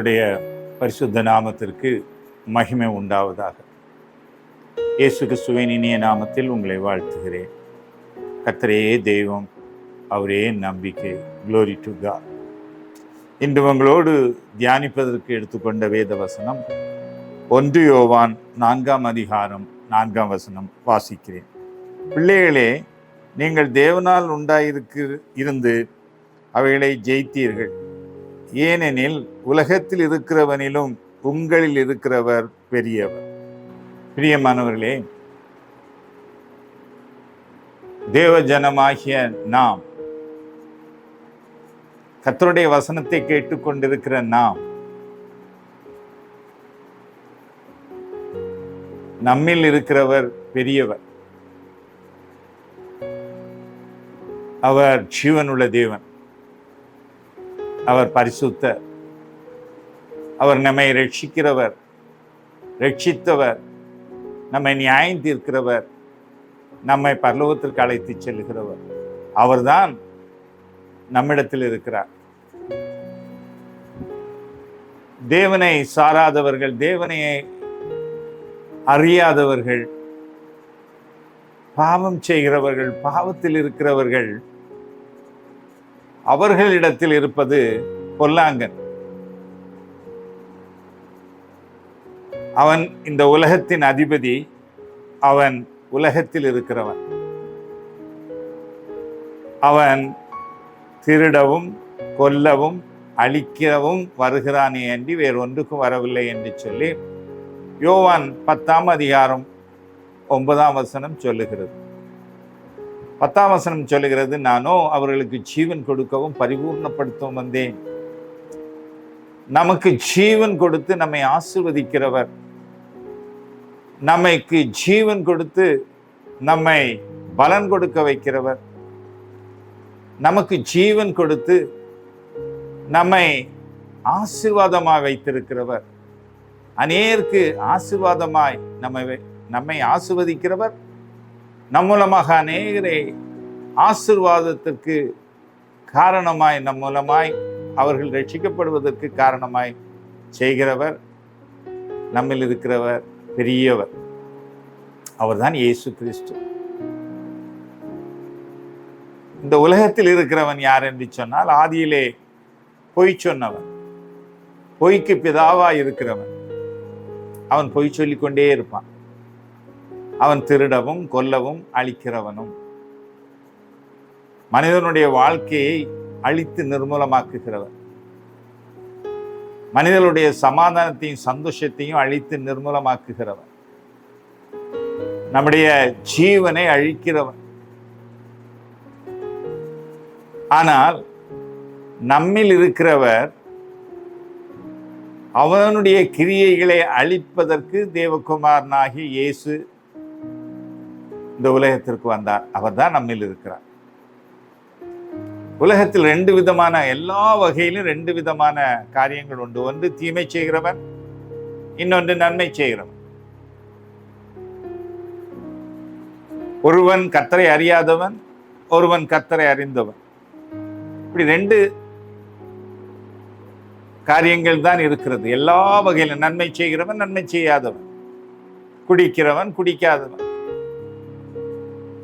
கர்த்தருடைய பரிசுத்த நாமத்திற்கு மகிமை உண்டாவதாக. இயேசு கிறிஸ்துவின் இனிய நாமத்தில் உங்களை வாழ்த்துகிறேன். கர்த்தரே தெய்வம், அவரே நம்பிக்கை. Glory to God. இன்று உங்களோடு தியானிப்பதற்கு எடுத்துக்கொண்ட வேத வசனம் 1 யோவான் 4 அதிகாரம் 4 வாசிக்கிறேன். பிள்ளைகளே, நீங்கள் தேவனால் இருந்து அவைகளை ஜெயித்தீர்கள். ஏனெனில் உலகத்தில் இருக்கிறவனிலும் உங்களில் இருக்கிறவர் பெரியவர். பிரியமானவர்களே, தேவ ஜனமாகிய நாம், கர்த்தருடைய வசனத்தை கேட்டுக்கொண்டிருக்கிற நாம், நம்மில் இருக்கிறவர் பெரியவர். அவர் ஜீவனுள்ள தேவன், அவர் பரிசுத்தர், அவர் நம்மை ரட்சிக்கிறவர், ரட்சித்தவர், நம்மை நியாயம் தீர்க்கிறவர், நம்மை பரலோகத்திற்கு அழைத்து செல்கிறவர். அவர்தான் நம்மிடத்தில் இருக்கிறார். தேவனை சாராதவர்கள், தேவனை அறியாதவர்கள், பாவம் செய்கிறவர்கள், பாவத்தில் இருக்கிறவர்கள், அவர்களிடத்தில் இருப்பது பொல்லாங்கன். அவன் இந்த உலகத்தின் அதிபதி, அவன் உலகத்தில் இருக்கிறவன். அவன் திருடவும் கொல்லவும் அழிக்கவும் வருகிறானே அன்றி வேறொன்றுக்கும் வரவில்லை என்று சொல்லி யோவான் 10 அதிகாரம் 9 சொல்லுகிறது. 10 சொல்லுகிறது, நானோ அவர்களுக்கு ஜீவன் கொடுக்கவும் பரிபூர்ணப்படுத்தவும் வந்தேன். நமக்கு ஜீவன் கொடுத்து நம்மை ஆசீர்வதிக்கிறவர், நமக்கு ஜீவன் கொடுத்து நம்மை பலன் கொடுக்க வைக்கிறவர், நமக்கு ஜீவன் கொடுத்து நம்மை ஆசீர்வாதமாய் வைத்திருக்கிறவர், அநேருக்கு ஆசீர்வாதமாய் நம்மை ஆசீர்வதிக்கிறவர், நம் மூலமாக அநேகரை ஆசீர்வாதத்திற்கு காரணமாய், நம் மூலமாய் அவர்கள் ரட்சிக்கப்படுவதற்கு காரணமாய் செய்கிறவர், நம்மில் இருக்கிறவர் பெரியவர். அவர்தான் இயேசு கிறிஸ்து. இந்த உலகத்தில் இருக்கிறவன் யார் என்று சொன்னால், ஆதியிலே பொய் சொன்னவன், பொய்க்கு பிதாவாய் இருக்கிறவன். அவன் பொய் சொல்லிக்கொண்டே இருப்பான். அவன் திருடவும் கொல்லவும் அழிக்கிறவனும், மனிதனுடைய வாழ்க்கையை அழித்து நிர்மூலமாக்குகிறவன், மனிதனுடைய சமாதானத்தையும் சந்தோஷத்தையும் அழித்து நிர்மூலமாக்குகிறவன், நம்முடைய ஜீவனை அழிக்கிறவன். ஆனால் நம்மில் இருக்கிறவர் அவனுடைய கிரியைகளை அழிப்பதற்கு தேவகுமாரனாகிய இயேசு இந்த உலகத்திற்கு வந்தார். அவர் தான் நம்மில் இருக்கிறார். உலகத்தில் 2 விதமான, எல்லா வகையிலும் 2 விதமான காரியங்கள் உண்டு. ஒன்று தீமை செய்கிறவன், இன்னொன்று நன்மை செய்கிறவன். ஒருவன் கர்த்தரை அறியாதவன், ஒருவன் கர்த்தரை அறிந்தவன். இப்படி 2 காரியங்கள் தான் இருக்கிறது. எல்லா வகையிலும் நன்மை செய்கிறவன், நன்மை செய்யாதவன், குடிக்கிறவன், குடிக்காதவன்,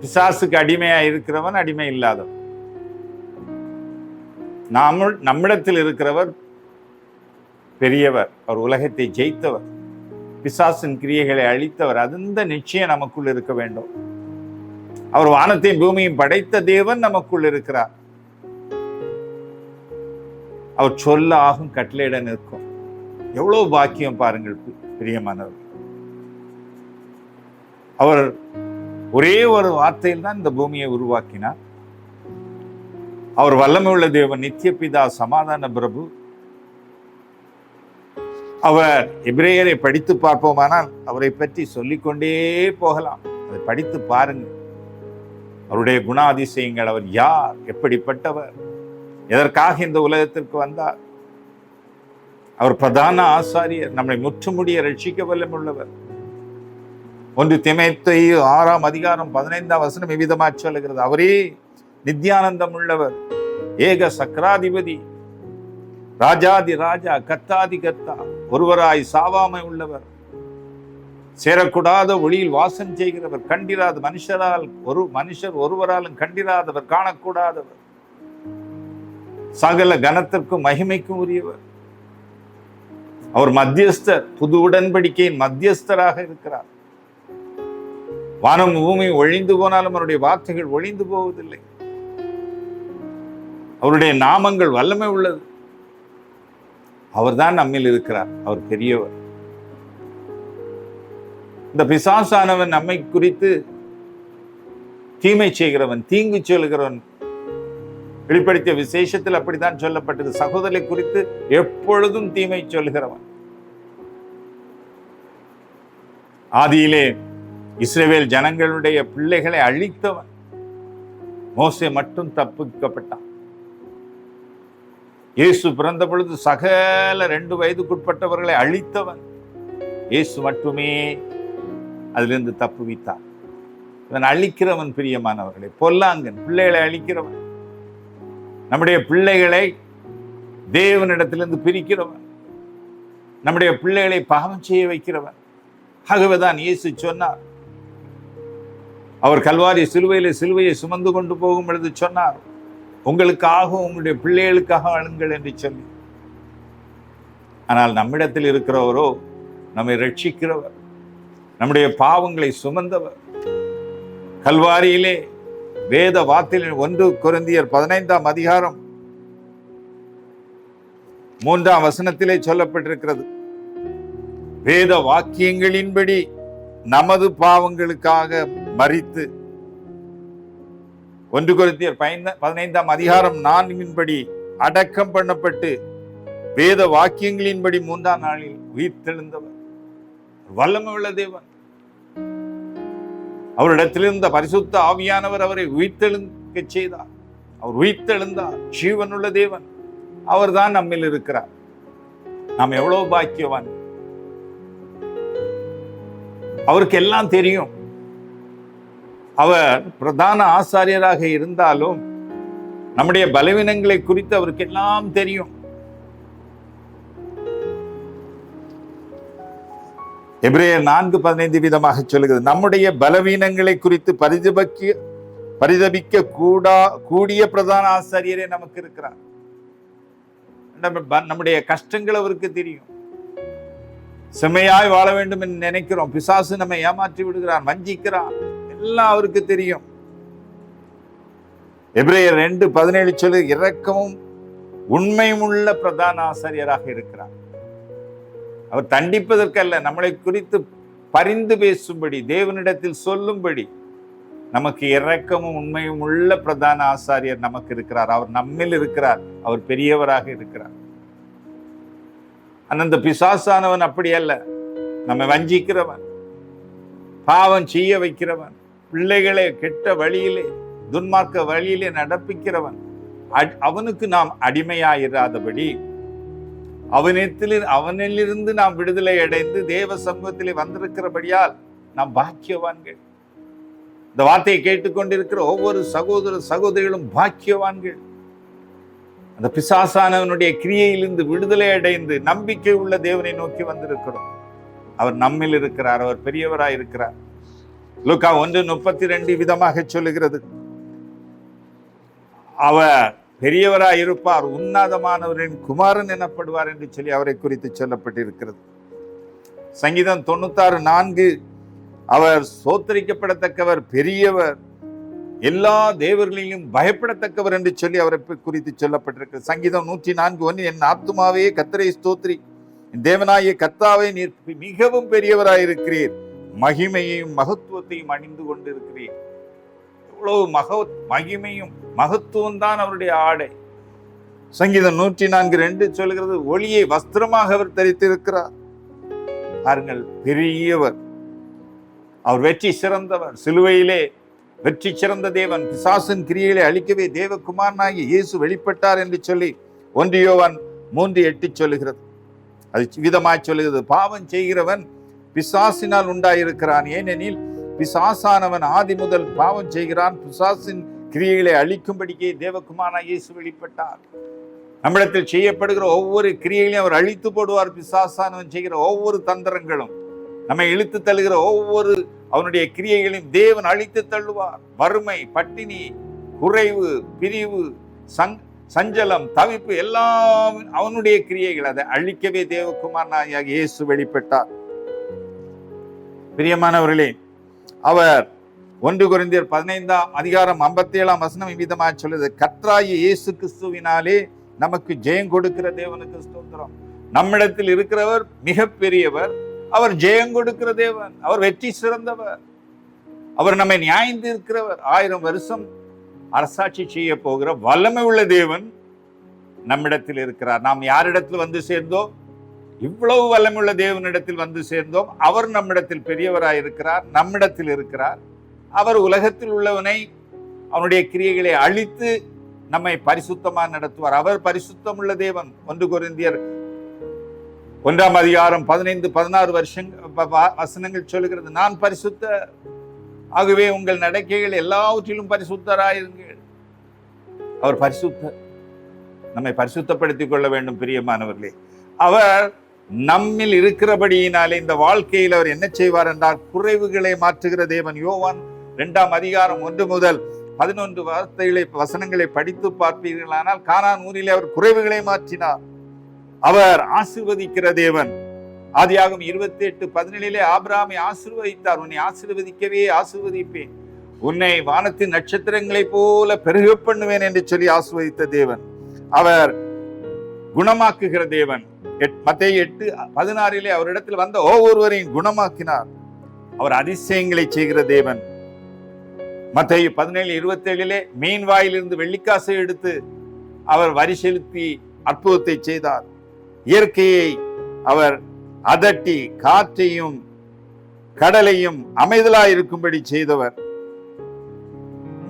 பிசாசுக்கு அடிமையா இருக்கிறவன், அடிமை இல்லாதவன். நம்மிடத்தில் இருக்கிறவர் பெரியவர். அவர் உலகத்தை ஜெயித்தவர், பிசாசின் கிரியைகளை அழித்தவர். அந்த நிச்சயம் நமக்குள் இருக்க வேண்டும். அவர் வானத்தையும் பூமியும் படைத்த தேவன் நமக்குள் இருக்கிறார். அவர் சொல்ல ஆகும், கட்டளையிட நிற்கும். எவ்வளவு பாக்கியம் பாருங்கள் பிரியமானவர். அவர் ஒரே ஒரு வார்த்தையில் தான் இந்த பூமியை உருவாக்கினார். அவர் வல்லமை உள்ள தேவன், நித்திய பிதா, சமாதான பிரபு. அவர் எபிரேயரை படித்து பார்ப்போமானால் அவரை பற்றி சொல்லிக்கொண்டே போகலாம். அதை படித்து பாருங்கள். அவருடைய குணாதிசயங்கள், அவர் யார், எப்படிப்பட்டவர், எதற்காக இந்த உலகத்திற்கு வந்தார். அவர் பிரதான ஆசாரியர், நம்மை முற்றுமுடிய ரட்சிக்க வல்லமுள்ளவர். 1 தீமோத்தேயு 6 அதிகாரம் 15 எவ்விதமாக சொல்லுகிறது, அவரே நித்தியானந்தம் உள்ளவர், ஏக சக்கராதிபதி, ராஜாதி ராஜா, கர்த்தாதி கர்த்தா, ஒருவராய் சாவாமை உள்ளவர், சேரக்கூடாத ஒளியில் வாசம் செய்கிறவர், கண்டிராத மனுஷர் ஒருவராலும் கண்டிராதவர், காணக்கூடாதவர், சகல கனத்திற்கும் மகிமைக்கும் உரியவர். அவர் மத்தியஸ்தர், புது உடன்படிக்கையின் மத்தியஸ்தராக இருக்கிறார். வானம் பூமி ஒழிந்து போனாலும் அவருடைய வார்த்தைகள் ஒழிந்து போவதில்லை. அவருடைய நாமங்கள் வல்லமை உள்ளது. அவர்தான் நம்மில் இருக்கிறார். அவர் பெரியவர். இந்த பிசாசானவன் நம்மை குறித்து தீமை செய்கிறவன், தீங்கு சொல்கிறவன், வெளிப்படுத்திய விசேஷத்தில் அப்படித்தான் சொல்லப்பட்டது. சகோதரரை குறித்து எப்பொழுதும் தீமை சொல்கிறவன். ஆதியிலே இஸ்ரவேல் ஜனங்களுடைய பிள்ளைகளை அழித்தவன். மோசே மட்டும் தப்பிக்கப்பட்டான். இயேசு பிறந்த பொழுது சகல 2 வயதுக்குட்பட்டவர்களை அழித்தவன். இயேசு மட்டுமே அதிலிருந்து தப்புவித்தார். இவன் அழிக்கிறவன் பிரியமானவர்களை, பொல்லாங்கன், பிள்ளைகளை அழிக்கிறவன், நம்முடைய பிள்ளைகளை தேவனிடத்திலிருந்து பிரிக்கிறவன், நம்முடைய பிள்ளைகளை பாவம் செய்ய வைக்கிறவன். ஆகவேதான் இயேசு சொன்னார், அவர் கல்வாரி சிலுவையை சுமந்து கொண்டு போகும் பொழுது சொன்னார், உங்களுக்காக உங்களுடைய பிள்ளைகளுக்காக அழுங்கள் என்று சொல்லி. ஆனால் நம்மிடத்தில் இருக்கிறவரோ நம்மை ரட்சிக்கிறவர், நம்முடைய பாவங்களை சுமந்தவர். கல்வாரியிலே வேத வார்த்தையில் 1 கொரிந்தியர் 15ஆம் அதிகாரம் 3ஆம் வசனத்திலே சொல்லப்பட்டிருக்கிறது, வேத வாக்கியங்களின்படி நமது பாவங்களுக்காக மரித்து, 1 கொரிந்தியர் 15ஆம் அதிகாரம் 4 அடக்கம் பண்ணப்பட்டு வேத வாக்கியங்களின்படி 3ஆம் நாளில் உயிர்த்தெழுந்தவர். வல்லமை உள்ள தேவன். அவரிடத்திலிருந்த பரிசுத்த ஆவியானவர் அவரை உயிர்த்தெழுக்க செய்தார். அவர் உயிர்த்தெழுந்தார். ஜீவனுள்ள தேவன். அவர் தான் நம்மில் இருக்கிறார். நாம் எவ்வளவு பாக்கியவான். அவருக்கு எல்லாம் தெரியும். அவர் பிரதான ஆசாரியராக இருந்தாலும் நம்முடைய பலவீனங்களை குறித்து அவருக்கு எல்லாம் தெரியும். எபிரேயர் 4:15 விதமாக சொல்லுகிறது, நம்முடைய பலவீனங்களை குறித்து பரிதபிக்க கூடிய பிரதான ஆசாரியரே நமக்கு இருக்கிறார். நம்முடைய கஷ்டங்கள் அவருக்கு தெரியும். செம்மையாய் வாழ வேண்டும் என்று நினைக்கிறோம், பிசாசு நம்மை ஏமாற்றி விடுகிறான், வஞ்சிக்கிறான், எல்லாம் அவருக்கு தெரியும். எபிரேயர் 2:17 சொல்லு, இரக்கமும் உண்மையும் உள்ள பிரதான ஆசாரியராக இருக்கிறார். அவர் தண்டிப்பதற்கல்ல, நம்மளை குறித்து பரிந்து பேசும்படி, தேவனிடத்தில் சொல்லும்படி நமக்கு இரக்கமும் உண்மையும் உள்ள பிரதான ஆசாரியர் நமக்கு இருக்கிறார். அவர் நம்மில் இருக்கிறார். அவர் பெரியவராக இருக்கிறார். அந்த பிசாசானவன் அப்படி அல்ல. நம்மை வஞ்சிக்கிறவன், பாவம் செய்ய வைக்கிறவன், பிள்ளைகளை கெட்ட வழியிலே, துன்மார்க்க வழியிலே நடப்பிக்கிறவன். அவனுக்கு நாம் அடிமையாயிராதபடி அவனிலிருந்து நாம் விடுதலை அடைந்து தேவ சமூகத்திலே வந்திருக்கிறபடியால் நாம் பாக்கியவான்கள். இந்த வார்த்தையை கேட்டுக்கொண்டிருக்கிற ஒவ்வொரு சகோதரிகளும் பாக்கியவான்கள். அந்த பிசாசானவனுடைய கிரியையிலிருந்து விடுதலை அடைந்து நம்பிக்கை உள்ள தேவனை நோக்கி வந்திருக்கிறோம். அவர் நம்மில் இருக்கிறார். அவர் பெரியவராய் இருக்கிறார். லூக்கா 1:32 விதமாக சொல்லுகிறது, அவர் பெரியவராய் இருப்பார், உன்னதமானவரின் குமாரன் எனப்படுவார் என்று சொல்லி அவரை குறித்து சொல்லப்பட்டிருக்கிறது. சங்கீதம் 96:4 அவர் சோத்தரிக்கப்படத்தக்கவர், பெரியவர், எல்லா தேவர்களிலும் பயப்படத்தக்கவர் என்று சொல்லி அவரை குறித்து சொல்லப்பட்டிருக்கிறது. சங்கீதம் 104:1 என் ஆத்துமாவே கர்த்தரை ஸ்தோத்திரி, என் தேவனாகிய கர்த்தாவே நீர் மிகவும் பெரியவராயிருக்கிறீர், மகிமையையும் மகத்துவத்தையும் அணிந்து கொண்டிருக்கிறீர். எவ்வளவு மகிமையும் மகத்துவம் தான் அவருடைய ஆடை. சங்கீதம் 104:2 சொல்கிறது, ஒளியை வஸ்திரமாக அவர் தரித்திருக்கிறார். பாருங்கள், பெரியவர், அவர் வெற்றி சிறந்தவர், சிலுவையிலே வெற்றி சிறந்த தேவன், பிசாசின் கிரியைகளை அழிக்கவே தேவகுமாரனாகிய இயேசு வெளிப்பட்டார் என்று சொல்லி 1 யோவான் 3:8 சொல்லுகிறது. அது விதமாய் சொல்லுகிறது, பாவம் செய்கிறவன் பிசாசினால் உண்டாயிருக்கிறான், ஏனெனில் பிசாசானவன் ஆதி முதல் பாவம் செய்கிறான், பிசாசின் கிரியைகளை அழிக்கும்படிக்கே தேவகுமாரனாகிய இயேசு வெளிப்பட்டார். நம்மிடத்தில் செய்யப்படுகிற ஒவ்வொரு கிரியைகளையும் அவர் அழித்து போடுவார். பிசாசானவன் செய்கிற ஒவ்வொரு தந்திரங்களும், நம்மை இழுத்து தள்ளுகிற ஒவ்வொரு அவனுடைய கிரியைகளையும் தேவன் அழித்து தள்ளுவார். வறுமை, பட்டினி, குறைவு, பிரிவு, சஞ்சலம், தவிப்பு எல்லாம் அவனுடைய கிரியைகள். அதை அழிக்கவே தேவகுமாரனாகிய இயேசு வெளிப்பட்டார். பிரியமானவர்களே, அவர் 1 கொரிந்தியர் 15:57 விதமாக சொல்லுது, கர்த்தராகிய இயேசு கிறிஸ்துவினாலே நமக்கு ஜெயம் கொடுக்கிற தேவனுக்கு ஸ்தோத்திரம். நம்மிடத்தில் இருக்கிறவர் மிக பெரியவர். அவர் ஜெயம் கொடுக்கிற தேவன். அவர் வெற்றி சிறந்தவர். அவர் நம்மை நியாய்ந்து இருக்கிறவர். 1000 வருஷம் அரசாட்சி செய்ய போகிற வல்லமை உள்ள தேவன் நம்மிடத்தில் இருக்கிறார். நாம் யாரிடத்தில் வந்து சேர்ந்தோம்? இவ்வளவு வல்லமுள்ள தேவனிடத்தில் வந்து சேர்ந்தோம். அவர் நம்மிடத்தில் பெரியவராய் இருக்கிறார், நம்மிடத்தில் இருக்கிறார். அவர் உலகத்தில் உள்ளவனை, அவனுடைய கிரியைகளை அழித்து நம்மை பரிசுத்தமாக நடத்துவார். அவர் பரிசுத்தம் உள்ள தேவன். 1 கொரிந்தியர் 1:15-16 வசனங்கள் சொல்லுகிறது, நான் பரிசுத்த, ஆகவே உங்கள் நடக்கைகள் எல்லாவற்றிலும் பரிசுத்தராயிருங்கள். அவர் பரிசுத்தர். நம்மை பரிசுத்தப்படுத்திக் கொள்ள வேண்டும். பிரியமானவர்களே, அவர் நம்மில் இருக்கிறபடியினாலே இந்த வாழ்க்கையில் அவர் என்ன செய்வார் என்றால் குறைவுகளை மாற்றுகிற தேவன். யோவான் 2:1-11 வசனங்களை படித்து பார்ப்பீர்களானால், கானான் ஊரிலே அவர் குறைவுகளை மாற்றினார். அவர் ஆசீர்வதிக்கிற தேவன். ஆதியாகமம் 28:17 ஆபிரகாமை ஆசீர்வதித்தார். உன்னை ஆசீர்வதிக்கவே ஆசீர்வதிப்பேன், உன்னை வானத்தின் நட்சத்திரங்களைப் போல பெருக பண்ணுவேன் என்று சொல்லி ஆசீர்வதித்த தேவன். அவர் குணமாக்குகிற தேவன். மத்தேயு 8:16 அவரிடத்தில் வந்த ஒவ்வொருவரையும் குணமாக்கினார். அவர் அதிசயங்களை செய்கிற தேவன். மத்தேயு 17:27 மீன் வாயிலிருந்து வெள்ளிக்காசை எடுத்து அவர் வரி செலுத்தி அற்புதத்தை செய்தார். இயற்கையை அவர் அதட்டி காற்றையும் கடலையும் அமைதலாயிருக்கும்படி செய்தவர்.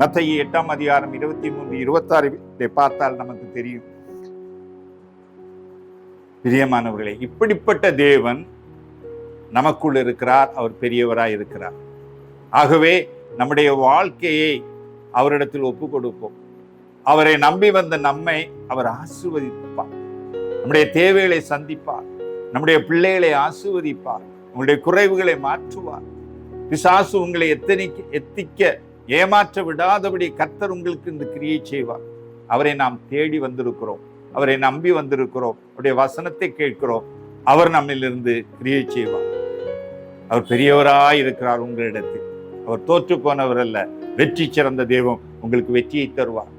மத்தேயு 8:23-26 பார்த்தால் நமக்கு தெரியும். பிரியமானவர்களே, இப்படிப்பட்ட தேவன் நமக்குள் இருக்கிறார். அவர் பெரியவராய் இருக்கிறார். ஆகவே நம்முடைய வாழ்க்கையை அவரிடத்தில் ஒப்பு கொடுப்போம். அவரை நம்பி வந்த நம்மை அவர் ஆசீர்வதிப்பார். நம்முடைய தேவைகளை சந்திப்பார். நம்முடைய பிள்ளைகளை ஆசீர்வதிப்பார். உங்களுடைய குறைவுகளை மாற்றுவார். பிசாசு உங்களை எத்திக்க ஏமாற்ற விடாதபடி கர்த்தர் உங்களுக்கு இந்த கிரியை செய்வார். அவரை நாம் தேடி வந்திருக்கிறோம். அவரை நம்பி வந்திருக்கிறோம். அவருடைய வசனத்தை கேட்கிறோம். அவர் நம்மிலிருந்து கிரியை செய்வார். அவர் பெரியவராய் இருக்கிறார் உங்களிடத்தில். அவர் தோற்று போனவர் அல்ல, வெற்றி சிறந்த தெய்வம். உங்களுக்கு வெற்றியை தருவார்.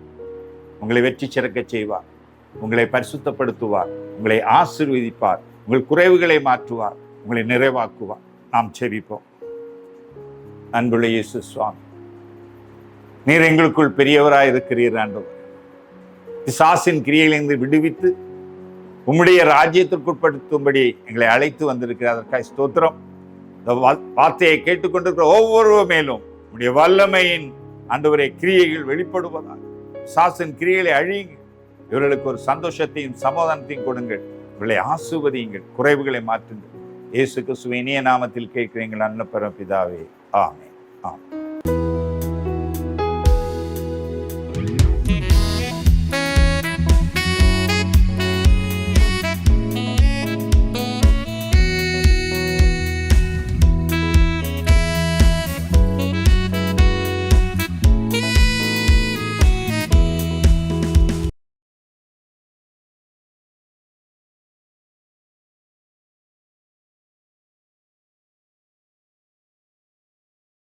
உங்களை வெற்றி சிறக்க செய்வார். உங்களை பரிசுத்தப்படுத்துவார். உங்களை ஆசீர்வதிப்பார். உங்கள் குறைவுகளை மாற்றுவார். உங்களை நிறைவாக்குவார். நாம் செபிப்போம். அன்புள்ள இயேசு சுவாமி, நீர் எங்களுக்குள் பெரியவராய் இருக்கிறீர் ஆண்டவர். பிசாசின் கிரியைகளிலிருந்து விடுவித்து உம்முடைய ராஜ்யத்திற்குட்படுத்தும்படி எங்களை அழைத்து வந்திருக்கிறார். அதற்காக ஸ்தோத்திரம். இந்த வார்த்தையை கேட்டுக்கொண்டிருக்கிற ஒவ்வொரு மேலும் உம்முடைய வல்லமையின் ஆண்டவரே கிரியைகள் வெளிப்படுவதாக. பிசாசின் கிரியைகளை அழியுங்கள். இவர்களுக்கு ஒரு சந்தோஷத்தையும் சமாதானத்தையும் கொடுங்கள். இவர்களை ஆசீர்வதியுங்கள். குறைவுகளை மாற்றுங்கள். இயேசு கிறிஸ்துவின் இனிய நாமத்தில் கேட்கிறீங்கள் அன்ன பரமபிதாவே. ஆமென். ஆமென்.